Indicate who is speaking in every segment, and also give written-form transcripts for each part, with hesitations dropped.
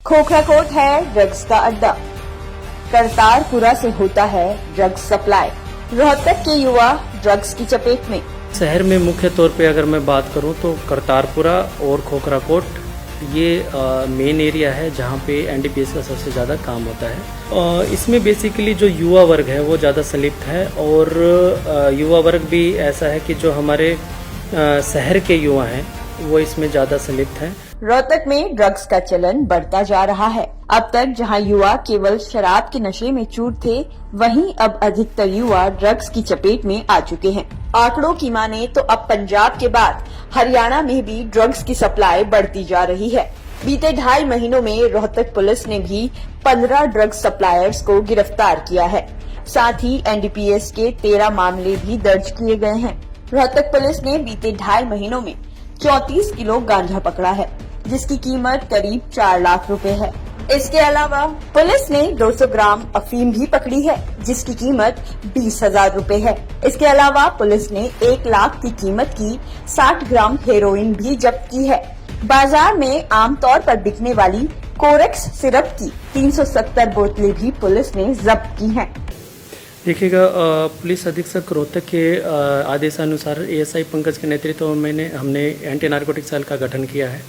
Speaker 1: खोखराकोट है ड्रग्स का अड्डा। करतारपुरा से होता है ड्रग्स सप्लाई। रोहतक के युवा ड्रग्स की चपेट में।
Speaker 2: शहर में मुख्य तौर पे अगर मैं बात करूं तो करतारपुरा और खोखराकोट ये मेन एरिया है जहां पे एनडीपीएस का सबसे ज़्यादा काम होता है। इसमें बेसिकली जो युवा वर्ग है वो ज़्यादा संलिप्त है और युवा वर्ग भी ऐसा है कि जो हमारे शहर के युवा हैं वो इसमें ज़्यादा संलिप्त हैं।
Speaker 1: रोहतक में ड्रग्स का चलन बढ़ता जा रहा है। अब तक जहां युवा केवल शराब के नशे में चूर थे, वहीं अब अधिकतर युवा ड्रग्स की चपेट में आ चुके हैं। आंकड़ों की माने तो अब पंजाब के बाद हरियाणा में भी ड्रग्स की सप्लाई बढ़ती जा रही है। बीते 2.5 महीनों में रोहतक पुलिस ने भी 15 ड्रग्स सप्लायर्स को गिरफ्तार किया है। साथ ही एनडीपीएस के 13 मामले भी दर्ज किए गए हैं। रोहतक पुलिस ने बीते 2.5 महीनों में 34 किलो गांजा पकड़ा है, जिसकी कीमत करीब 4 लाख रुपए है। इसके अलावा पुलिस ने 200 ग्राम अफीम भी पकड़ी है, जिसकी कीमत 20,000 रुपए है। इसके अलावा पुलिस ने 1 लाख की कीमत की 60 ग्राम हेरोइन भी जब्त की है। बाजार में आमतौर पर बिकने वाली कोरेक्स सिरप की 370 बोतलें भी पुलिस ने जब्त की हैं।
Speaker 2: देखिएगा, पुलिस अधीक्षक रोहतक के आदेशानुसार एएसआई पंकज के नेतृत्व में हमने एंटी नारकोटिक सेल का गठन किया है,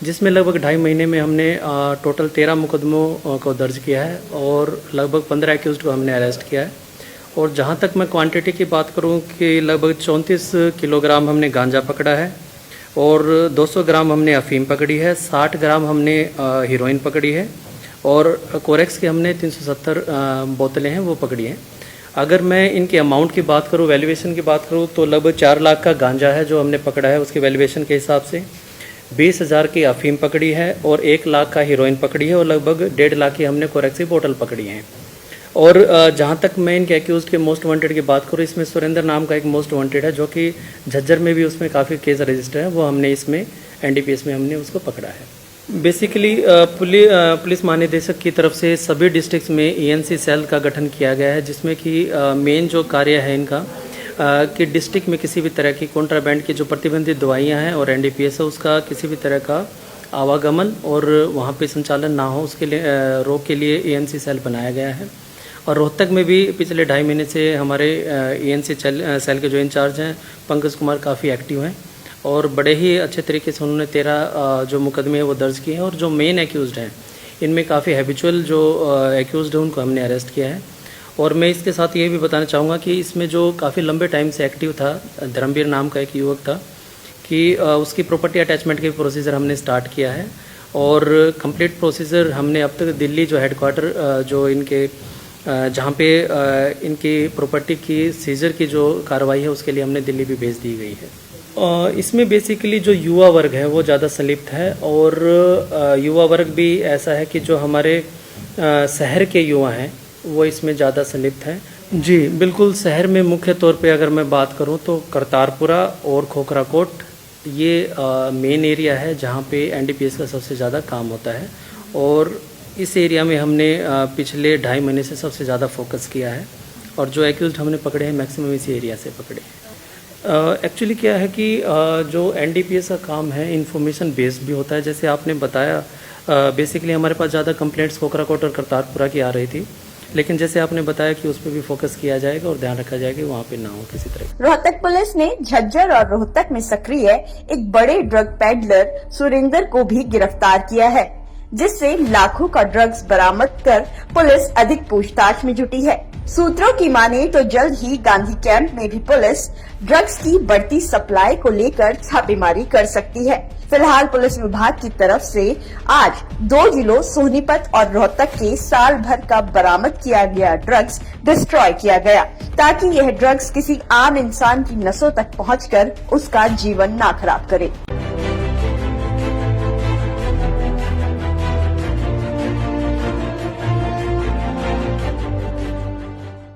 Speaker 2: जिसमें लगभग 2.5 महीने में हमने टोटल 13 मुकदमों को दर्ज किया है और लगभग 15 एक्यूज्ड को हमने अरेस्ट किया है। और जहां तक मैं क्वांटिटी की बात करूं कि लगभग 34 किलोग्राम हमने गांजा पकड़ा है और 200 ग्राम हमने अफीम पकड़ी है, 60 ग्राम हमने हीरोइन पकड़ी है और कोरेक्स की हमने 370 बोतलें हैं वो पकड़ी हैं। अगर मैं इनके अमाउंट की बात करूं, वैल्यूएशन की बात करूं, तो लगभग 4 लाख का गांजा है जो हमने पकड़ा है उसके वैल्यूएशन के हिसाब से। 20,000 की अफीम पकड़ी है और 1 लाख का हीरोइन पकड़ी है और लगभग 1.5 लाख की हमने कोरेक्स की बोतल पकड़ी है। और जहां तक मैं इनके एक्यूज के मोस्ट वांटेड की बात करूं, इसमें सुरेंद्र नाम का एक मोस्ट वांटेड है जो कि झज्जर में भी उसमें काफ़ी केस रजिस्टर है, वो हमने इसमें एनडीपीएस में हमने उसको पकड़ा है। बेसिकली पुलिस महानिदेशक की तरफ से सभी डिस्ट्रिक्ट्स में ईएनसी सेल का गठन किया गया है, जिसमें कि मेन जो कार्य है इनका कि डिस्ट्रिक्ट में किसी भी तरह की कॉन्ट्राबैंड की जो प्रतिबंधित दवाइयां हैं और एनडीपीएस है उसका किसी भी तरह का आवागमन और वहां पे संचालन ना हो उसके लिए रोक के लिए ईएनसी सेल बनाया गया है। और रोहतक में भी पिछले 2.5 महीने से हमारे ईएनसी सेल के जो इंचार्ज हैं पंकज कुमार काफ़ी एक्टिव हैं और बड़े ही अच्छे तरीके से उन्होंने 13 जो मुकदमे हैं वो दर्ज किए हैं। और जो मेन एक्यूज्ड हैं इनमें काफ़ी हैबिचुअल जो एक्यूज्ड हैं उनको हमने अरेस्ट किया है। और मैं इसके साथ ये भी बताना चाहूँगा कि इसमें जो काफ़ी लंबे टाइम से एक्टिव था, धर्मवीर नाम का एक युवक था, कि उसकी प्रॉपर्टी अटैचमेंट के प्रोसीजर हमने स्टार्ट किया है और कंप्लीट प्रोसीजर हमने अब तक दिल्ली जो हेडक्वार्टर जो इनके जहाँ पे इनकी प्रॉपर्टी की सीजर की जो कार्रवाई है उसके लिए हमने दिल्ली भी भेज दी गई है। इसमें बेसिकली जो युवा वर्ग है वो ज़्यादा संलिप्त है और युवा वर्ग भी ऐसा है कि जो हमारे शहर के युवा हैं वो इसमें ज़्यादा संलिप्त हैं। जी बिल्कुल, शहर में मुख्य तौर पे अगर मैं बात करूं तो करतारपुरा और खोखराकोट ये मेन एरिया है जहां पे एनडीपीएस का सबसे ज़्यादा काम होता है और इस एरिया में हमने पिछले 2.5 महीने से सबसे ज़्यादा फोकस किया है और जो एक्यूज्ड हमने पकड़े हैं मैक्सिमम इसी एरिया से पकड़े हैं। एक्चुअली क्या है कि जो एनडीपीएस का काम है इन्फॉर्मेशन बेस्ड भी होता है। जैसे आपने बताया, बेसिकली हमारे पास ज़्यादा कंप्लेंट्स खोखराकोट और करतारपुरा की आ रही थी, लेकिन जैसे आपने बताया कि उस पर भी फोकस किया जाएगा और ध्यान रखा जाएगा वहाँ पे ना हो किसी तरह।
Speaker 1: रोहतक पुलिस ने झज्जर और रोहतक में सक्रिय एक बड़े ड्रग पेडलर सुरेंद्र को भी गिरफ्तार किया है, जिससे लाखों का ड्रग्स बरामद कर पुलिस अधिक पूछताछ में जुटी है। सूत्रों की माने तो जल्द ही गांधी कैंप में भी पुलिस ड्रग्स की बढ़ती सप्लाई को लेकर छापेमारी कर सकती है। फिलहाल पुलिस विभाग की तरफ से आज 2 जिलों सोनीपत और रोहतक के साल भर का बरामद किया गया ड्रग्स डिस्ट्रॉय किया गया, ताकि यह ड्रग्स किसी आम इंसान की नसों तक पहुंचकर उसका जीवन ना खराब करे।